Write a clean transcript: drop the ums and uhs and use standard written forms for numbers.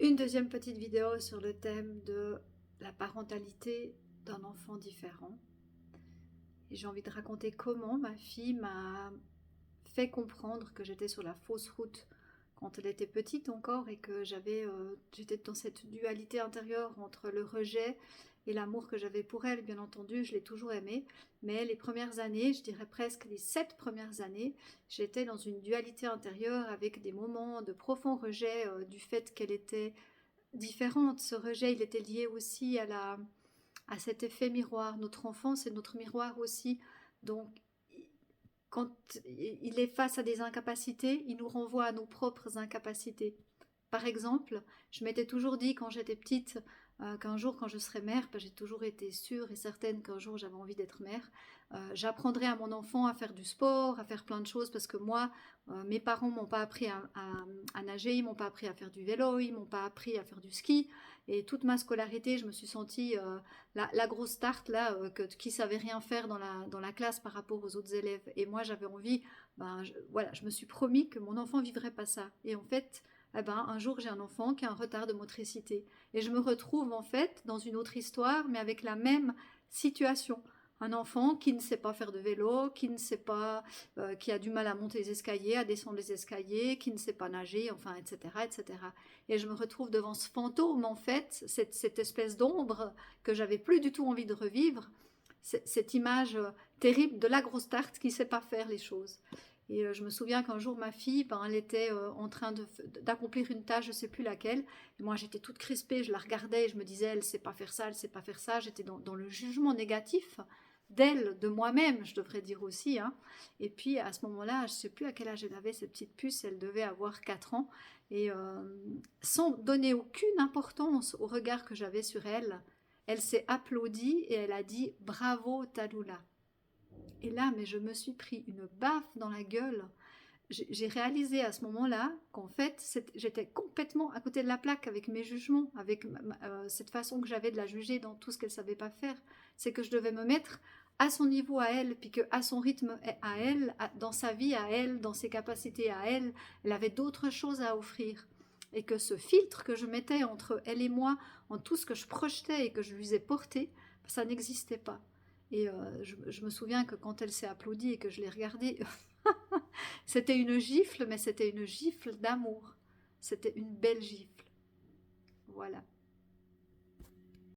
Une deuxième petite vidéo sur le thème de la parentalité d'un enfant différent. Et j'ai envie de raconter comment ma fille m'a fait comprendre que j'étais sur la fausse route quand elle était petite encore et que j'étais dans cette dualité intérieure entre le rejet et l'amour que j'avais pour elle. Bien entendu, je l'ai toujours aimée, mais les premières années, je dirais presque les 7 premières années, j'étais dans une dualité intérieure avec des moments de profond rejet du fait qu'elle était différente. Ce rejet, il était lié aussi à cet effet miroir. Notre enfant, c'est notre miroir aussi. Donc, quand il est face à des incapacités, il nous renvoie à nos propres incapacités. Par exemple, je m'étais toujours dit quand j'étais petite qu'un jour quand je serais mère, j'ai toujours été sûre et certaine qu'un jour j'avais envie d'être mère, j'apprendrai à mon enfant à faire du sport, à faire plein de choses parce que moi, mes parents m'ont pas appris à nager, ils m'ont pas appris à faire du vélo, ils m'ont pas appris à faire du ski et toute ma scolarité, je me suis sentie la grosse tarte là, qui savait rien faire dans la classe par rapport aux autres élèves et moi j'avais envie, voilà, je me suis promis que mon enfant vivrait pas ça et en fait un jour j'ai un enfant qui a un retard de motricité. Et je me retrouve en fait dans une autre histoire, mais avec la même situation. Un enfant qui ne sait pas faire de vélo, qui ne sait pas, qui a du mal à monter les escaliers, à descendre les escaliers, qui ne sait pas nager, enfin, etc., etc. Et je me retrouve devant ce fantôme, en fait, cette espèce d'ombre que j'avais plus du tout envie de revivre, cette image terrible de la grosse tarte qui ne sait pas faire les choses. Et je me souviens qu'un jour, ma fille, elle était en train d'accomplir une tâche, je ne sais plus laquelle. Et moi, j'étais toute crispée, je la regardais et je me disais, elle ne sait pas faire ça, elle ne sait pas faire ça. J'étais dans le jugement négatif d'elle, de moi-même, je devrais dire aussi. Hein. Et puis, à ce moment-là, je ne sais plus à quel âge elle avait, cette petite puce, elle devait avoir 4 ans. Et sans donner aucune importance au regard que j'avais sur elle, elle s'est applaudie et elle a dit « Bravo, Talula ». Et là, mais je me suis pris une baffe dans la gueule. J'ai réalisé à ce moment-là qu'en fait, j'étais complètement à côté de la plaque avec mes jugements, avec cette façon que j'avais de la juger dans tout ce qu'elle ne savait pas faire. C'est que je devais me mettre à son niveau à elle, puis qu'à son rythme à elle, dans sa vie à elle, dans ses capacités à elle, elle avait d'autres choses à offrir. Et que ce filtre que je mettais entre elle et moi, en tout ce que je projetais et que je lui ai porté, ça n'existait pas. Et je me souviens que quand elle s'est applaudie et que je l'ai regardée, c'était une gifle, mais c'était une gifle d'amour. C'était une belle gifle. Voilà.